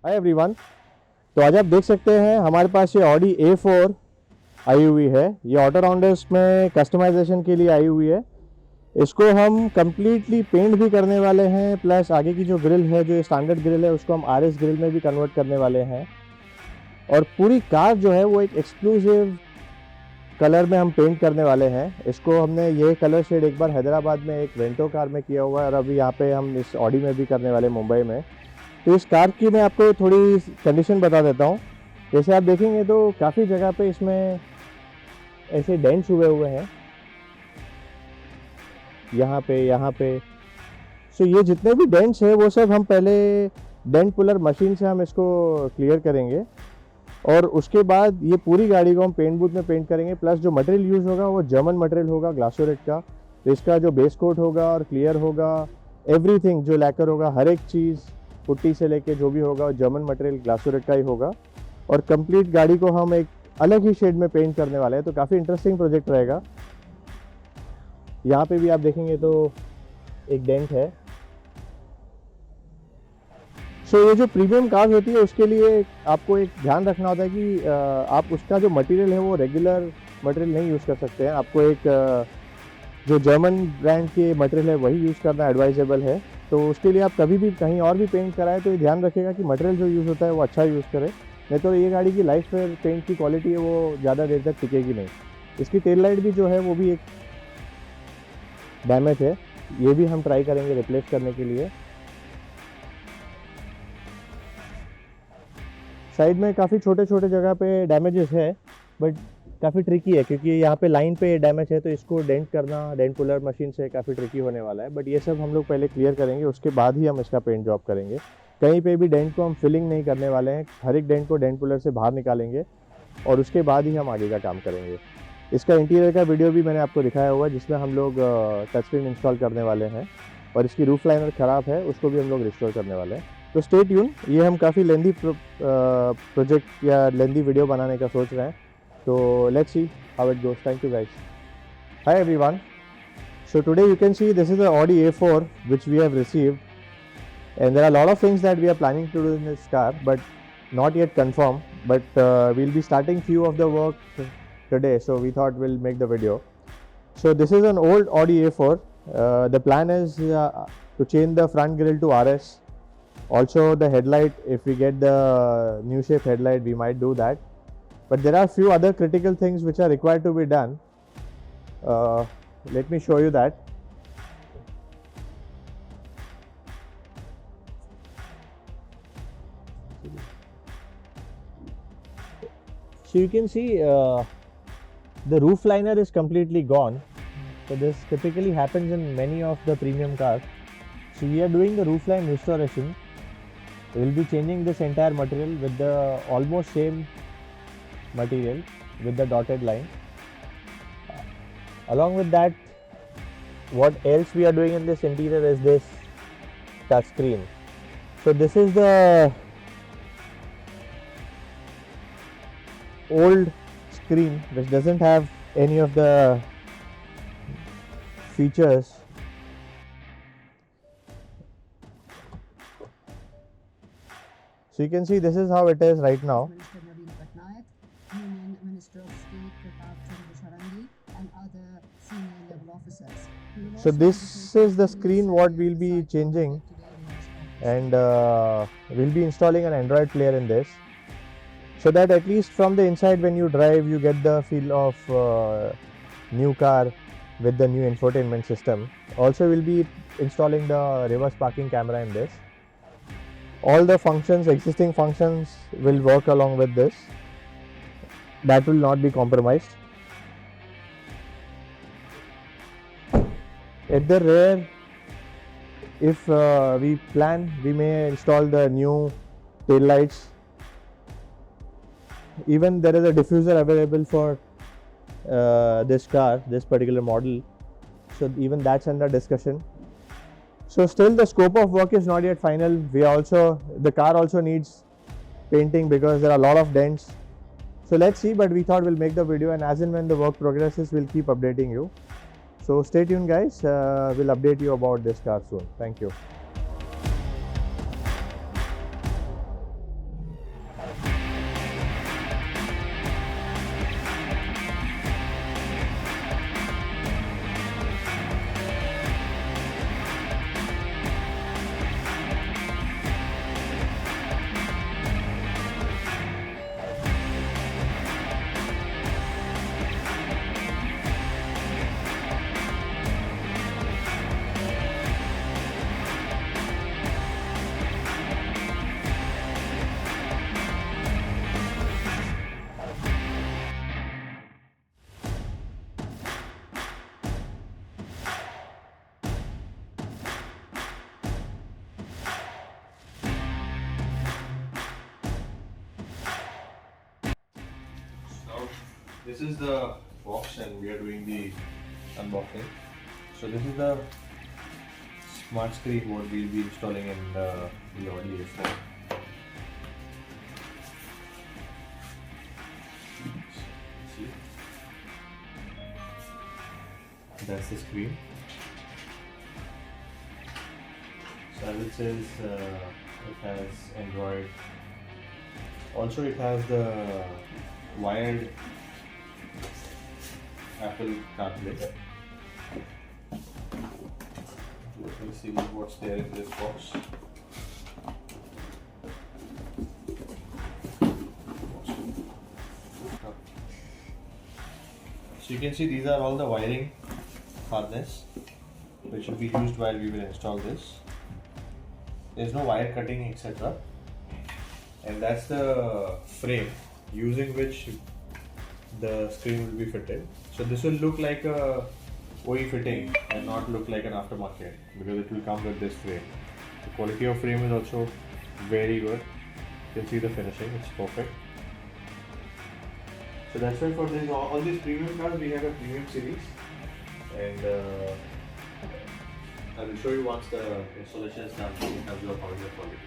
Hi everyone. तो आज आप देख सकते हैं हमारे पास ये ऑडी A4 आई हुई है। ये ऑटो राउंडर्स में कस्टमाइजेशन के लिए आई हुई है। इसको हम कम्प्लीटली पेंट भी करने वाले हैं, प्लस आगे की जो ग्रिल है, जो स्टैंडर्ड ग्रिल है, उसको हम RS ग्रिल में भी कन्वर्ट करने वाले हैं। और पूरी कार जो है वो एक एक्सक्लूसिव कलर में हम पेंट करने वाले हैं। इसको हमने ये कलर शेड एक बार हैदराबाद में एक वेंटो कार में किया हुआ है, और अभी यहाँ पे हम इस ऑडी में भी करने वाले मुंबई में। तो इस कार की मैं आपको थोड़ी कंडीशन बता देता हूँ। जैसे आप देखेंगे तो काफ़ी जगह पे इसमें ऐसे डेंट्स हुए हैं, यहाँ पे। सो ये जितने भी डेंट्स हैं वो सब हम पहले डेंट पुलर मशीन से हम इसको क्लियर करेंगे, और उसके बाद ये पूरी गाड़ी को हम पेंट बूथ में पेंट करेंगे। प्लस जो मटेरियल यूज़ होगा वो जर्मन मटेरियल होगा, ग्लासोरेट का। तो इसका जो बेस कोट होगा और क्लियर होगा, एवरीथिंग जो लैकर होगा, हर एक चीज़ पुट्टी से लेके जो भी होगा जर्मन मटेरियल ग्लासोरेट का ही होगा। और कंप्लीट गाड़ी को हम एक अलग ही शेड में पेंट करने वाले हैं। तो काफ़ी इंटरेस्टिंग प्रोजेक्ट रहेगा। यहाँ पे भी आप देखेंगे तो एक डेंट है। सो ये जो प्रीमियम कार्स होती है उसके लिए आपको एक ध्यान रखना होता है कि आप उसका जो मटेरियल है वो रेगुलर मटेरियल नहीं यूज़ कर सकते हैं। आपको एक जो जर्मन ब्रांड के मटेरियल है वही यूज़ करना एडवाइजेबल है। तो उसके लिए आप कभी भी कहीं और भी पेंट कराएं तो ये ध्यान रखिएगा कि मटेरियल जो यूज़ होता है वो अच्छा यूज़ करें, नहीं तो ये गाड़ी की लाइफ में पेंट की क्वालिटी है वो ज़्यादा देर तक टिकेगी नहीं। इसकी टेल लाइट भी जो है वो भी एक डैमेज है, ये भी हम ट्राई करेंगे रिप्लेस करने के लिए। साइड में काफ़ी छोटे छोटे जगह पे डैमेजेस है, बट काफ़ी ट्रिकी है क्योंकि यहाँ पे लाइन पे डैमेज है, तो इसको डेंट करना डेंट पुलर मशीन से काफ़ी ट्रिकी होने वाला है। बट ये सब हम लोग पहले क्लियर करेंगे, उसके बाद ही हम इसका पेंट जॉब करेंगे। कहीं पे भी डेंट को हम फिलिंग नहीं करने वाले हैं, हर एक डेंट को डेंट पुलर से बाहर निकालेंगे और उसके बाद ही हम आगे का काम करेंगे। इसका इंटीरियर का वीडियो भी मैंने आपको दिखाया हुआ है, जिसमें हम लोग टच स्क्रीन इंस्टॉल करने वाले हैं, और इसकी रूफ लाइनर ख़राब है उसको भी हम लोग रिस्टोर करने वाले हैं। तो स्टे ट्यून। ये हम काफ़ी लेंदी प्रोजेक्ट या लेंदी वीडियो बनाने का सोच रहे हैं, तो let's see how it goes. Thank you guys. Hi everyone. So today you can see this is the Audi A4 which we have received, and there are a lot of things that we are planning to do in this car but not yet confirmed, but we'll be starting few of the work today, so we thought we'll make the video. So this is an old Audi A4. The plan is to change the front grille to RS. Also the headlight, if we get the new shape headlight we might do that, but there are few other critical things which are required to be done. Let me show you that. So you can see the roof liner is completely gone. So this typically happens in many of the premium cars. So we are doing the roof line restoration. We will be changing this entire material with the almost same material with the dotted line. Along with that, what else we are doing in this interior is this touch screen. So this is the old screen which doesn't have any of the features. So you can see this is how it is right now. Minister Naveen Patnaik, Union Minister of State Pratap Chandra Sarangi, and other senior level officers. So this is the screen what we'll be changing, and we'll be installing an Android player in this, so that at least from the inside when you drive you get the feel of new car with the new infotainment system. Also we'll be installing the reverse parking camera in this. All the functions, existing functions will work along with this. That will not be compromised. At the rear, if we plan, we may install the new tail lights. Even there is a diffuser available for this car, this particular model. So even that's under discussion. So still the scope of work is not yet final. The car also needs painting because there are a lot of dents. So let's see, but we thought we'll make the video, and as and when the work progresses we'll keep updating you. So stay tuned guys, we'll update you about this car soon. Thank you. this is the box and we are doing the unboxing. So this is the smart screen what we'll be installing in the Audi A4. See, that's the screen. So as it says, it has Android. Also, it has the wired Apple CarPlay. Let me see what's there in this box. So you can see these are all the wiring harness which will be used while we will install this. There's no wire cutting, etc. And that's the frame using which the screen will be fitted. So this will look like a OE fitting and not look like an aftermarket because it will come with this frame. The quality of frame is also very good. You can see the finishing, it's perfect. So that's why for this, all these premium cars we have a premium series, and I will show you once the installation is done in terms of audio quality.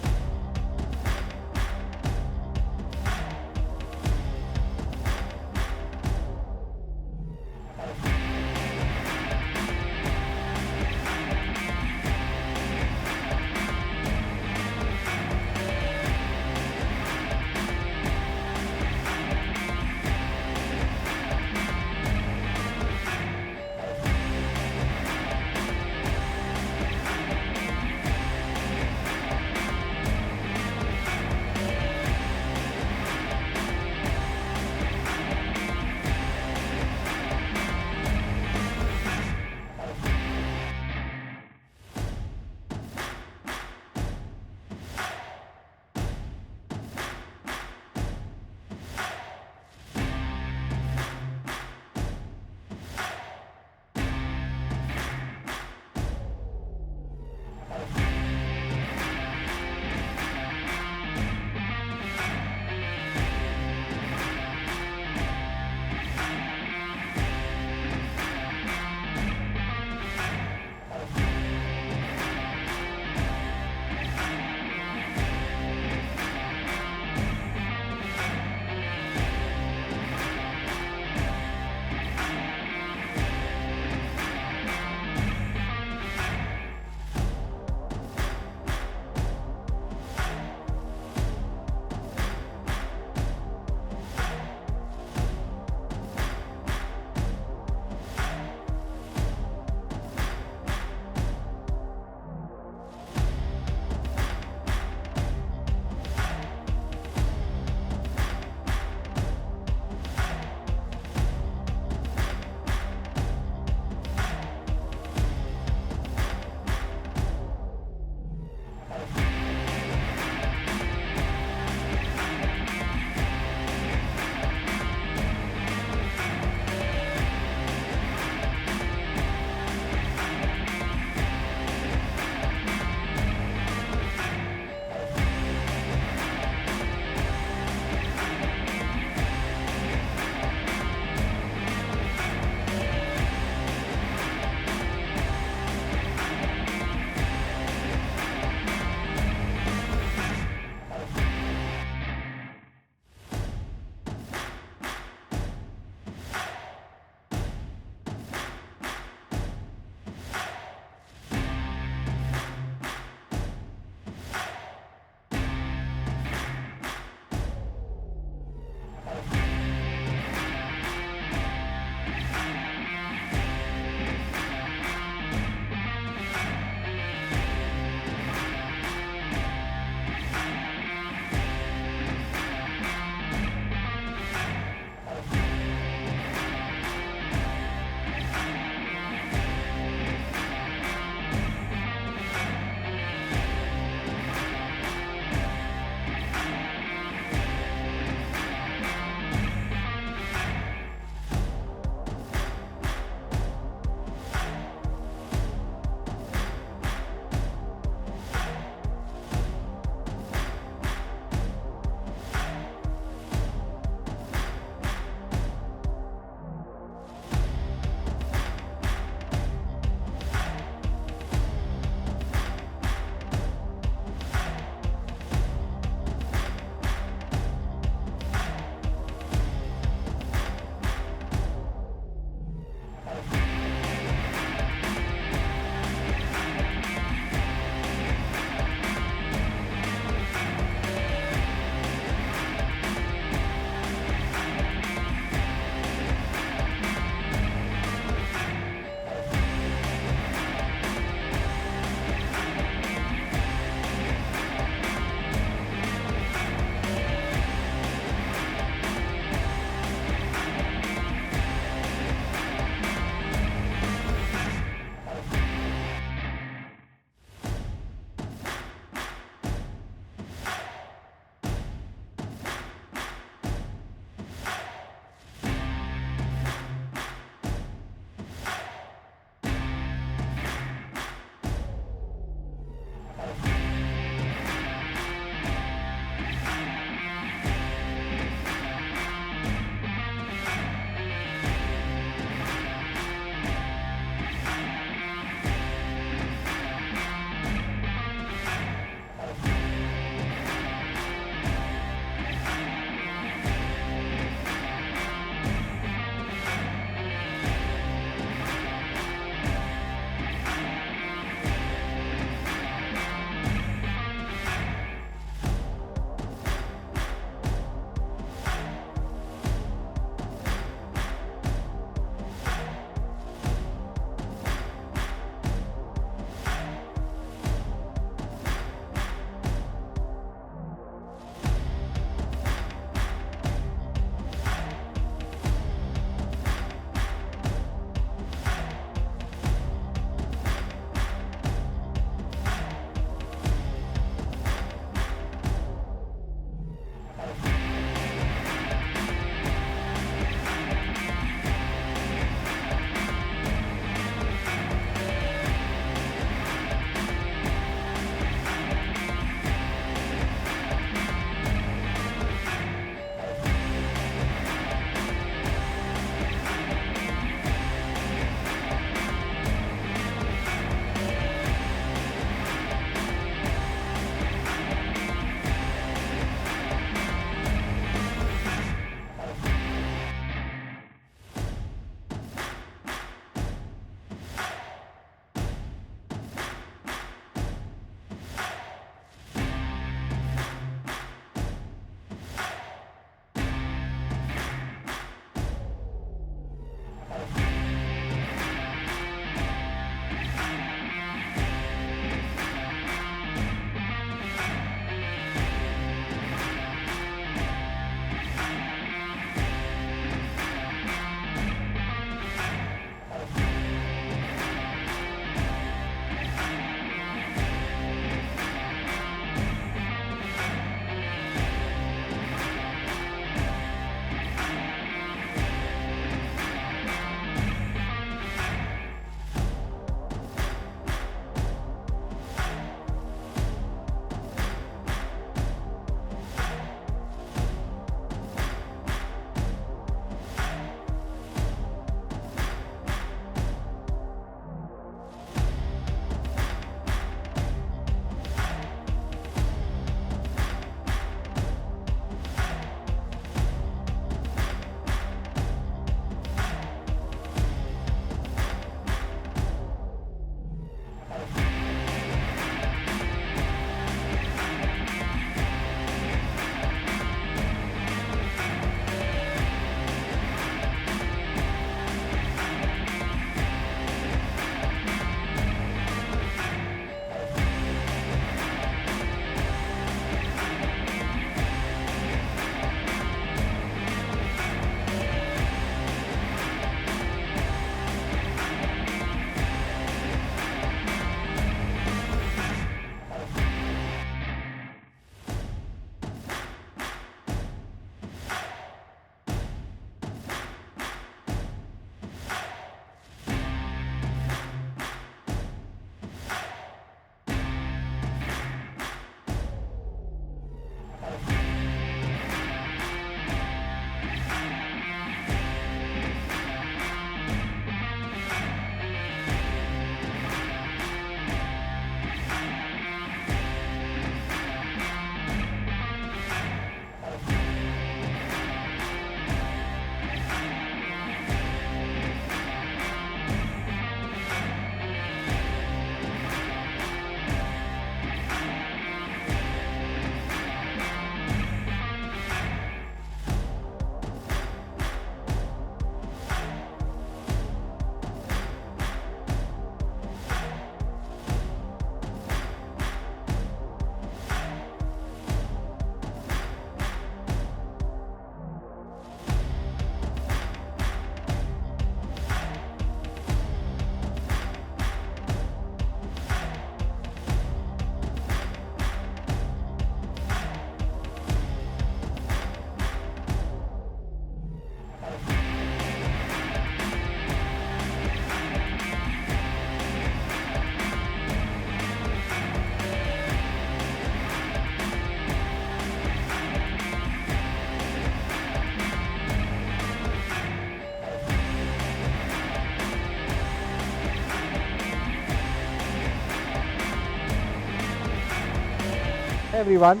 everyone.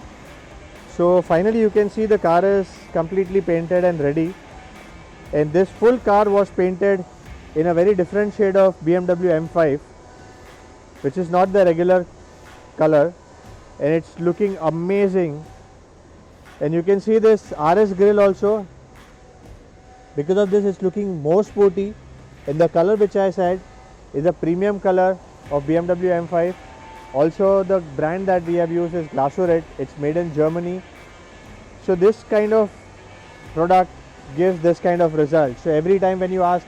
So finally you can see the car is completely painted and ready, and this full car was painted in a very different shade of BMW M5, which is not the regular color, and it's looking amazing. And you can see this RS grille also. Because of this, it's looking more sporty, and the color which I said is a premium color of BMW M5. Also the brand that we have used is Glasuret. It's made in Germany. So this kind of product gives this kind of result. So every time when you ask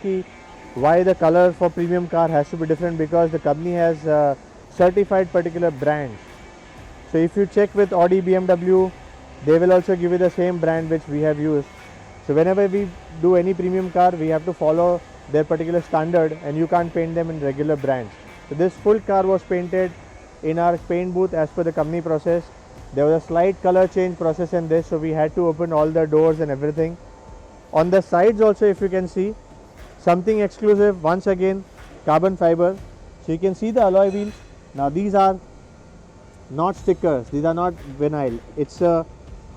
why the color for premium car has to be different, because the company has certified particular brands. So if you check with Audi, BMW, they will also give you the same brand which we have used. So whenever we do any premium car, we have to follow their particular standard, and you can't paint them in regular brands. So this full car was painted in our paint booth as per the company process. There was a slight color change process in this, so we had to open all the doors and everything. On the sides also, if you can see, something exclusive, once again carbon fiber. So you can see the alloy wheels. Now these are not stickers, these are not vinyl, it's a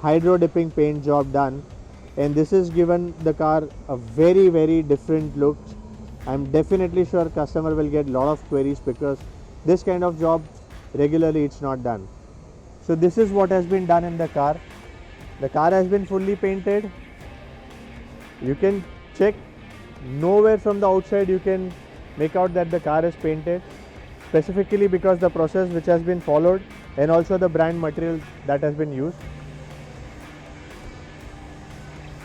hydro dipping paint job done, and this has given the car a very different look. I'm definitely sure customer will get lot of queries, because this kind of job regularly it's not done. So this is what has been done in the car. The car has been fully painted. You can check, nowhere from the outside you can make out that the car is painted, specifically because the process which has been followed, and also the brand material that has been used.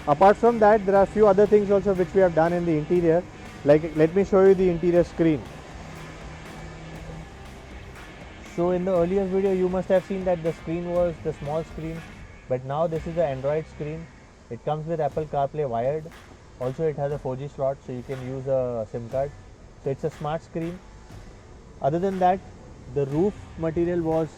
Apart from that, there are a few other things also which we have done in the interior. Like, let me show you the interior screen. So in the earlier video you must have seen that the screen was the small screen, but now this is the Android screen. It comes with Apple CarPlay wired. Also it has a 4G slot, so you can use a SIM card. So it's a smart screen. Other than that, the roof material was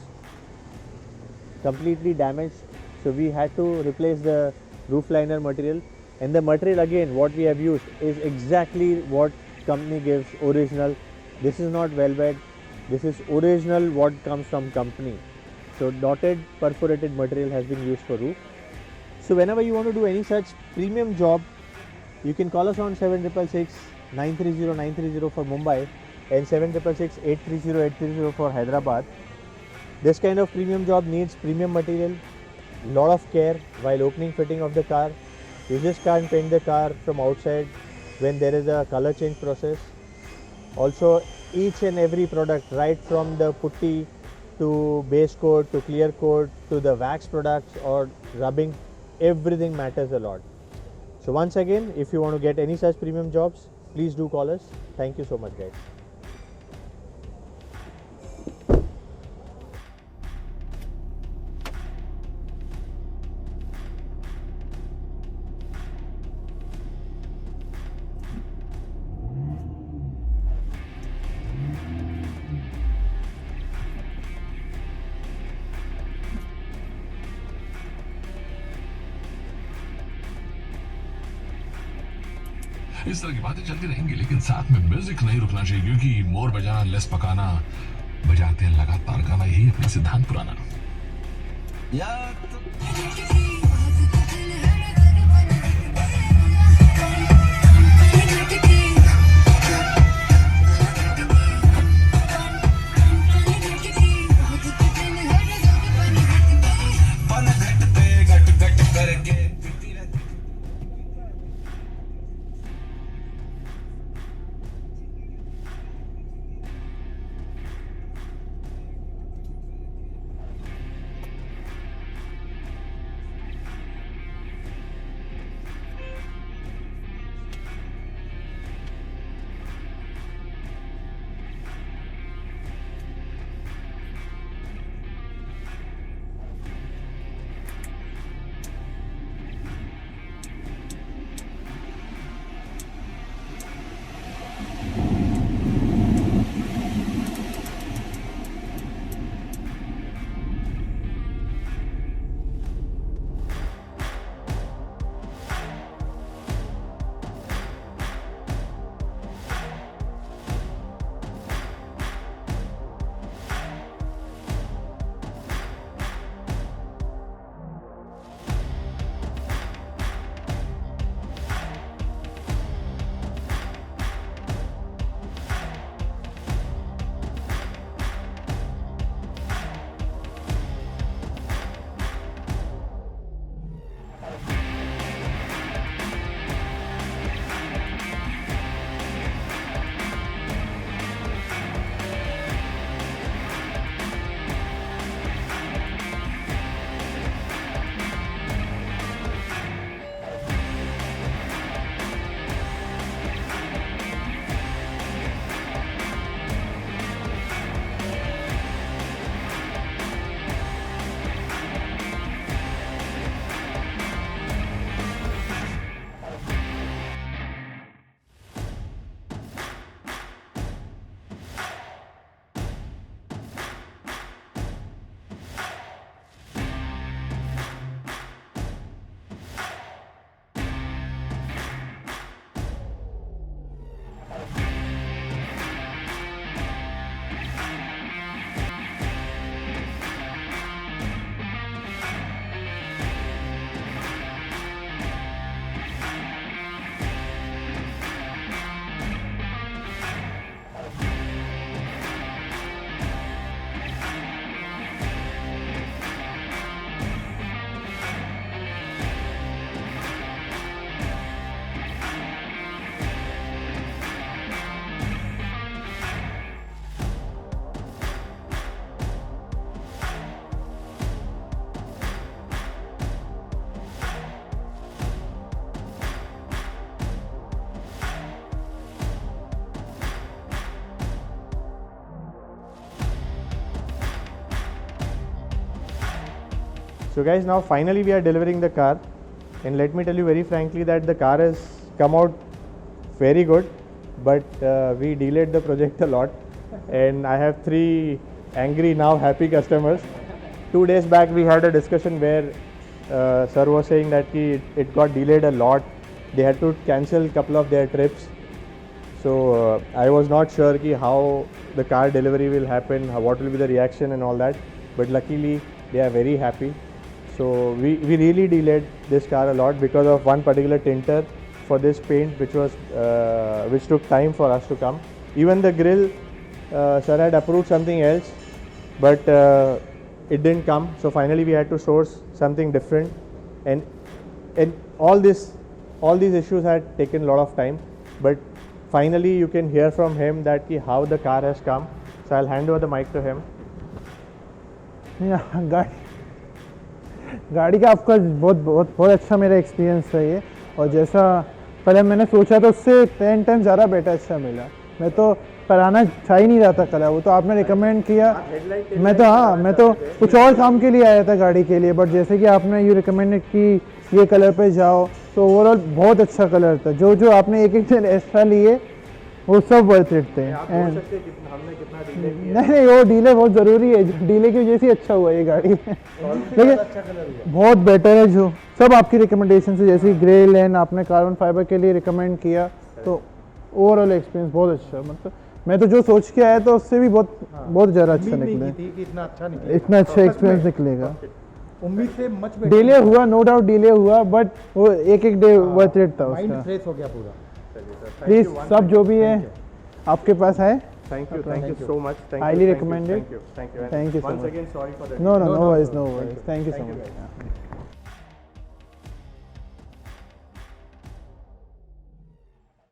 completely damaged, so we had to replace the roof liner material. And the material, again, what we have used is exactly what company gives, original. This is not velvet, this is original what comes from company. So dotted perforated material has been used for roof. So whenever you want to do any such premium job, you can call us on 7666 930 930 for Mumbai, and 7666 830 830 for Hyderabad. This kind of premium job needs premium material, lot of care while opening fitting of the car. You just can't paint the car from outside when there is a color change process. Also, each and every product, right from the putty to base coat to clear coat to the wax products or rubbing, everything matters a lot. So once again, if you want to get any such premium jobs, please do call us. Thank you so much, guys. इस तरह की बातें चलती रहेंगी, लेकिन साथ में music नहीं रुकना चाहिए, क्योंकि मोर बजाना लेस पकाना, बजाते हैं लगातार गाना, यही अपना सिद्धांत पुराना। So guys, now finally we are delivering the car, and let me tell you very frankly that the car has come out very good, but we delayed the project a lot, and I have 3 angry now happy customers. 2 days back we had a discussion where sir was saying that it got delayed a lot. They had to cancel a couple of their trips. So I was not sure how the car delivery will happen, what will be the reaction and all that. But luckily they are very happy. So we really delayed this car a lot because of one particular tinter for this paint, which took time for us to come. Even the grill, sir had approved something else, but it didn't come. So finally we had to source something different, and all these issues had taken a lot of time. But finally you can hear from him that how the car has come. So I'll hand over the mic to him. गाड़ी का आपका बहुत अच्छा मेरा experience है ये, और जैसा पहले मैंने सोचा था उससे 10 टाइम ज़्यादा बेटर अच्छा मिला। मैं तो कराना चाह ही नहीं रहा था कलर, वो तो आपने रिकमेंड किया। मैं तो कुछ और काम के लिए आया था गाड़ी के लिए, बट जैसे कि आपने ये रिकमेंड कि ये कलर पे जाओ, तो ओवरऑल बहुत अच्छा कलर था। जो आपने एक दिन एक्स्ट्रा लिए वो सब वर्थ इट थे। नहीं, वो डीले बहुत ज़रूरी है, डीले की वजह से अच्छा हुआ ये गाड़ी। लेकिन बहुत बेटर है जो सब आपकी रिकमेंडेशन से, जैसे ग्रे लेन आपने कार्बन फाइबर के लिए रिकमेंड किया, तो ओवरऑल एक्सपीरियंस बहुत अच्छा। मतलब मैं तो जो सोच के आया था उससे भी बहुत ज़्यादा अच्छा निकला, इतना अच्छा एक्सपीरियंस निकलेगा। उम्मीद से मच डिले हुआ, नो डाउट डिले हुआ, बट वो एक डे वर्थ इट था उसका। फ्रेश हो गया पूरा। प्लीज सब जो भी है आपके पास है। Thank you so much. Highly recommended. Thank you. Thank you so Once much. again, sorry for that. No worries. Thank you so much.